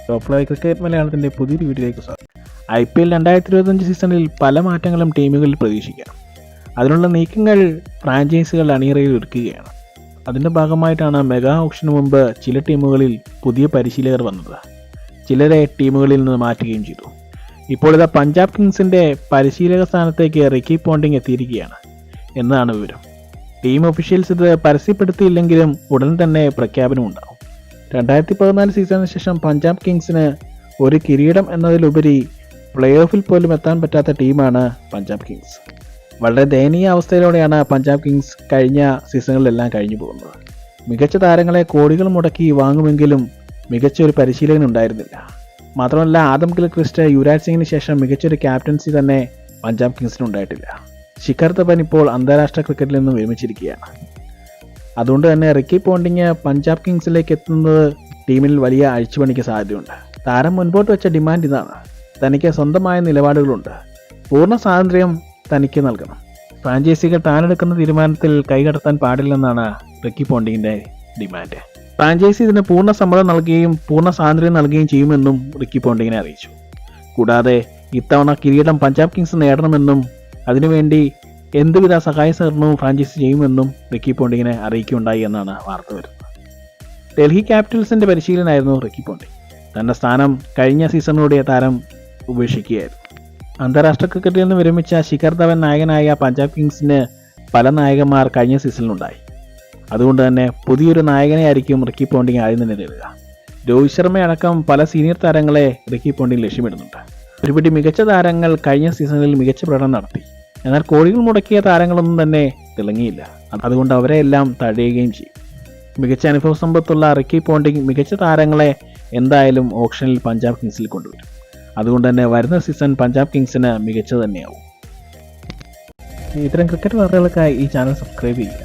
Top fly cricket മലയാളത്തിൻ്റെ പുതിയൊരു വീഡിയോയിലേക്ക് സ്വാഗതം. IPL 2025 സീസണിൽ പല മാറ്റങ്ങളും ടീമുകളിൽ പ്രതീക്ഷിക്കാം. അതിനുള്ള നീക്കങ്ങൾ ഫ്രാഞ്ചൈസികൾ അണിയറയിൽ ഒരുക്കുകയാണ്. അതിൻ്റെ ഭാഗമായിട്ടാണ് മെഗാ ഓപ്ഷന് മുമ്പ് ചില ടീമുകളിൽ പുതിയ പരിശീലകർ വന്നത്. ചിലരെ ടീമുകളിൽ നിന്ന് മാറ്റുകയും ചെയ്തു. ഇപ്പോൾ ഇതാ പഞ്ചാബ് കിങ്സിൻ്റെ പരിശീലക സ്ഥാനത്തേക്ക് റിക്കി പോണ്ടിങ് എത്തിയിരിക്കുകയാണ് എന്നതാണ് വിവരം. ടീം ഒഫീഷ്യൽസ് ഇത് പരസ്യപ്പെടുത്തിയില്ലെങ്കിലും ഉടൻ തന്നെ പ്രഖ്യാപനം ഉണ്ടാകും. 2014 സീസണിന് ശേഷം പഞ്ചാബ് കിങ്സിന് ഒരു കിരീടം എന്നതിലുപരി പ്ലേ ഓഫിൽ പോലും എത്താൻ പറ്റാത്ത ടീമാണ് പഞ്ചാബ് കിങ്സ്. വളരെ ദയനീയ അവസ്ഥയിലൂടെയാണ് പഞ്ചാബ് കിങ്സ് കഴിഞ്ഞ സീസണുകളിലെല്ലാം കഴിഞ്ഞു പോകുന്നത്. മികച്ച താരങ്ങളെ കോടികൾ മുടക്കി വാങ്ങുമെങ്കിലും മികച്ച ഒരു പരിശീലകൻ ഉണ്ടായിരുന്നില്ല. മാത്രമല്ല, ആദം ഗിൽക്രിസ്റ്റ്, യുവരാജ് സിംഗിന് ശേഷം മികച്ചൊരു ക്യാപ്റ്റൻസി തന്നെ പഞ്ചാബ് കിങ്സിനുണ്ടായിട്ടില്ല. ശിഖർ ധവൻ ഇപ്പോൾ അന്താരാഷ്ട്ര ക്രിക്കറ്റിൽ നിന്നും വിരമിച്ചിരിക്കുകയാണ്. അതുകൊണ്ട് തന്നെ റിക്കി പോണ്ടിങ് പഞ്ചാബ് കിങ്സിലേക്ക് എത്തുന്നത് ടീമിൽ വലിയ അഴിച്ചുപണിക്ക് സാധ്യതയുണ്ട്. താരം മുൻപോട്ട് വെച്ച ഡിമാൻഡ് ഇതാണ്: തനിക്ക് സ്വന്തമായ നിലപാടുകളുണ്ട്, പൂർണ്ണ സ്വാതന്ത്ര്യം തനിക്ക് നൽകണം, ഫ്രാഞ്ചൈസികൾ താനെടുക്കുന്ന തീരുമാനത്തിൽ കൈകടത്താൻ പാടില്ലെന്നാണ് റിക്കി പോണ്ടിങ്ങിൻ്റെ ഡിമാൻഡ്. ഫ്രാഞ്ചൈസി ഇതിന് പൂർണ്ണ സമ്മതം നൽകുകയും പൂർണ്ണ സ്വാതന്ത്ര്യം നൽകുകയും ചെയ്യുമെന്നും റിക്കി പോണ്ടിങ്ങിനെ അറിയിച്ചു. കൂടാതെ ഇത്തവണ കിരീടം പഞ്ചാബ് കിങ്സ് നേടണമെന്നും അതിനുവേണ്ടി എന്തുവിധ സഹായ സഹകരണവും ഫ്രാഞ്ചൈസി ചെയ്യുമെന്നും റിക്കി പോണ്ടിങ്ങിനെ അറിയിക്കുകയുണ്ടായി എന്നാണ് വാർത്ത വരുന്നത്. ഡൽഹി ക്യാപിറ്റൽസിൻ്റെ പരിശീലനായിരുന്നു റിക്കി പോണ്ടിങ്. തൻ്റെ സ്ഥാനം കഴിഞ്ഞ സീസണിലൂടെ താരം ഉപേക്ഷിക്കുകയായിരുന്നു. അന്താരാഷ്ട്ര ക്രിക്കറ്റിൽ നിന്ന് വിരമിച്ച ശിഖർ ധവൻ നായകനായ പഞ്ചാബ് കിങ്സിന് പല നായകന്മാർ കഴിഞ്ഞ സീസണിലുണ്ടായി. അതുകൊണ്ട് തന്നെ പുതിയൊരു നായകനെ ആയിരിക്കും റിക്കി പോണ്ടിങ് ആദ്യം തന്നെ നേടുക. രോഹിത് ശർമ്മയടക്കം പല സീനിയർ താരങ്ങളെ റിക്കി പോണ്ടിങ് ലക്ഷ്യമിടുന്നുണ്ട്. ഒരുപിടി മികച്ച താരങ്ങൾ കഴിഞ്ഞ സീസണിൽ മികച്ച പ്രകടനം നടത്തി. എന്നാൽ കോടികൾ മുടക്കിയ താരങ്ങളൊന്നും തന്നെ തിളങ്ങിയില്ല. അതുകൊണ്ട് അവരെയെല്ലാം തഴയുകയും ചെയ്യും. മികച്ച അനുഭവ സമ്പത്തുള്ള റിക്കി പോണ്ടിങ് മികച്ച താരങ്ങളെ എന്തായാലും ഓപ്ഷനിൽ പഞ്ചാബ് കിങ്സിൽ കൊണ്ടുവരും. അതുകൊണ്ട് തന്നെ വരുന്ന സീസൺ പഞ്ചാബ് കിങ്സിന് മികച്ചത് തന്നെയാവും. ഇത്തരം ക്രിക്കറ്റ് വാർത്തകൾക്കായി ഈ ചാനൽ സബ്സ്ക്രൈബ് ചെയ്യുക.